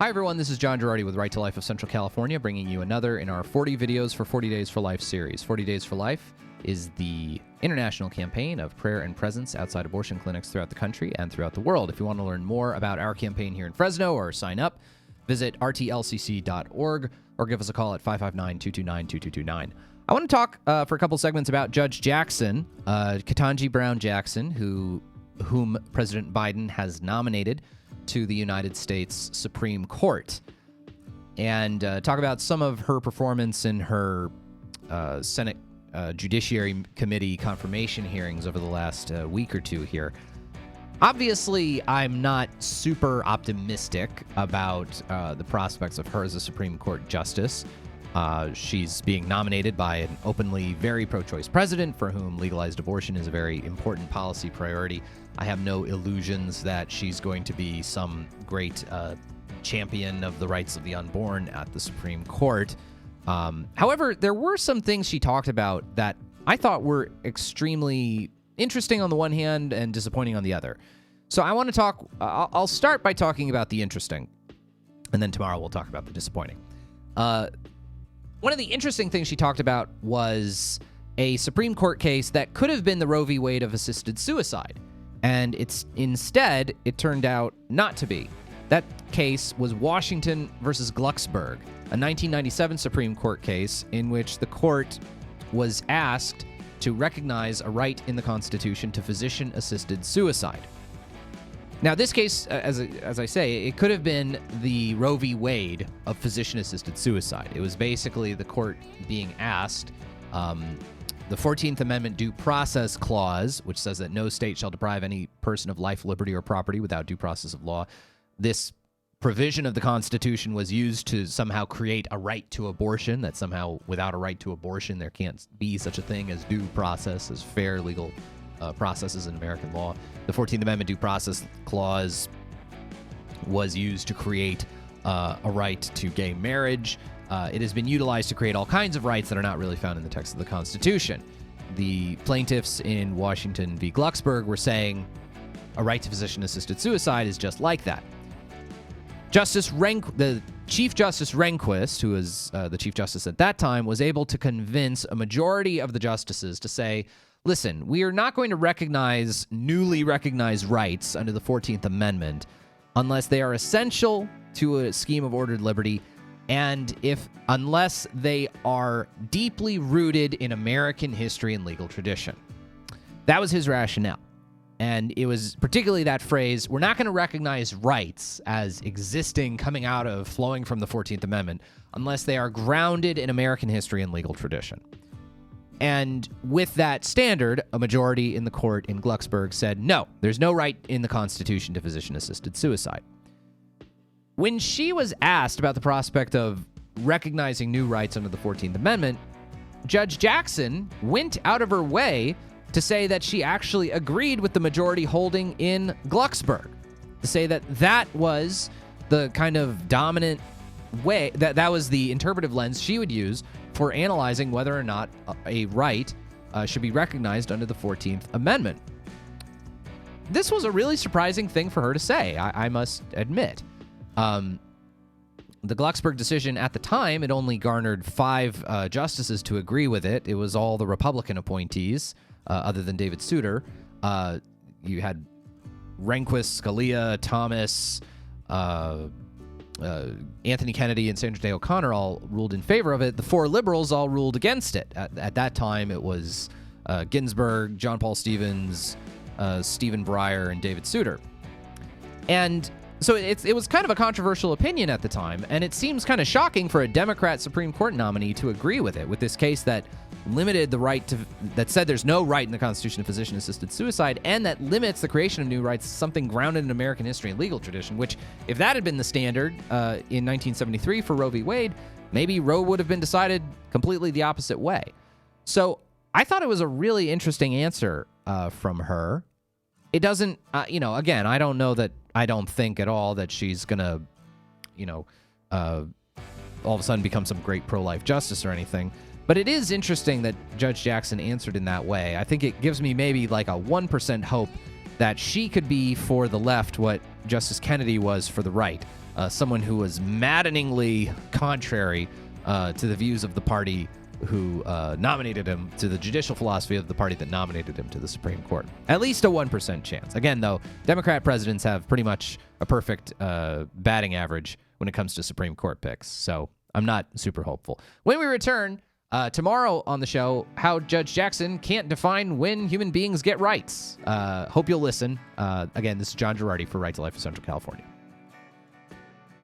Hi everyone, this is John Girardi with Right to Life of Central California, bringing you another in our 40 videos for 40 Days for Life series. 40 Days for Life is the international campaign of prayer and presence outside abortion clinics throughout the country and throughout the world. If you want to learn more about our campaign here in Fresno or sign up, visit rtlcc.org or give us a call at 559-229-2229. I want to talk for a couple segments about Judge Jackson, Ketanji Brown Jackson, whom President Biden has nominated to the United States Supreme Court, and talk about some of her performance in her Senate Judiciary Committee confirmation hearings over the last week or two here. Obviously, I'm not super optimistic about the prospects of her as a Supreme Court justice. She's being nominated by an openly very pro-choice president for whom legalized abortion is a very important policy priority. I have no illusions that she's going to be some great champion of the rights of the unborn at the Supreme Court. However, there were some things she talked about that I thought were extremely interesting on the one hand and disappointing on the other. So I want to talk, I'll start by talking about the interesting, and then tomorrow we'll talk about the disappointing. One of the interesting things she talked about was a Supreme Court case that could have been the Roe v. Wade of assisted suicide. And instead, it turned out not to be. That case was Washington versus Glocksburg, a 1997 Supreme Court case in which the court was asked to recognize a right in the Constitution to physician-assisted suicide. Now, this case, as I say, it could have been the Roe v. Wade of physician-assisted suicide. It was basically the court being asked, the 14th Amendment Due Process Clause, which says that no state shall deprive any person of life, liberty, or property without due process of law. This provision of the Constitution was used to somehow create a right to abortion, that somehow without a right to abortion, there can't be such a thing as due process, as fair legal processes in American law. The 14th Amendment Due Process Clause was used to create a right to gay marriage. It has been utilized to create all kinds of rights that are not really found in the text of the Constitution. The plaintiffs in Washington v. Glocksburg were saying a right to physician-assisted suicide is just like that. The Chief Justice Rehnquist, who was the Chief Justice at that time, was able to convince a majority of the justices to say, listen, we are not going to recognize newly recognized rights under the 14th Amendment unless they are essential to a scheme of ordered liberty and unless they are deeply rooted in American history and legal tradition. That was his rationale. And it was particularly that phrase, we're not going to recognize rights as existing, flowing from the 14th Amendment, unless they are grounded in American history and legal tradition. And with that standard, a majority in the court in Glocksburg said, no, there's no right in the Constitution to physician-assisted suicide. When she was asked about the prospect of recognizing new rights under the 14th Amendment, Judge Jackson went out of her way to say that she actually agreed with the majority holding in Glocksburg, to say that that was the kind of dominant way, that was the interpretive lens she would use for analyzing whether or not a right should be recognized under the 14th Amendment. This was a really surprising thing for her to say, I must admit. The Glocksburg decision at the time, it only garnered 5 justices to agree with it. It was all the Republican appointees, other than David Souter. You had Rehnquist, Scalia, Thomas, Anthony Kennedy, and Sandra Day O'Connor all ruled in favor of it. The 4 liberals all ruled against it. At that time, it was Ginsburg, John Paul Stevens, Stephen Breyer, and David Souter. And so it was kind of a controversial opinion at the time, and it seems kind of shocking for a Democrat Supreme Court nominee to agree with it, with this case that limited the right that said there's no right in the Constitution to physician-assisted suicide, and that limits the creation of new rights to something grounded in American history and legal tradition, which, if that had been the standard in 1973 for Roe v. Wade, maybe Roe would have been decided completely the opposite way. So I thought it was a really interesting answer from her. It doesn't, again, I don't think at all that she's going to, all of a sudden become some great pro-life justice or anything. But it is interesting that Judge Jackson answered in that way. I think it gives me maybe like a 1% hope that she could be for the left what Justice Kennedy was for the right. someone who was maddeningly contrary to the views of the party who nominated him, to the judicial philosophy of the party that nominated him to the Supreme Court. At least a 1% chance. Again, though, Democrat presidents have pretty much a perfect batting average when it comes to Supreme Court picks, so I'm not super hopeful. When we return, tomorrow on the show, how Judge Jackson can't define when human beings get rights. Hope you'll listen. Again, this is John Girardi for Right to Life of Central California.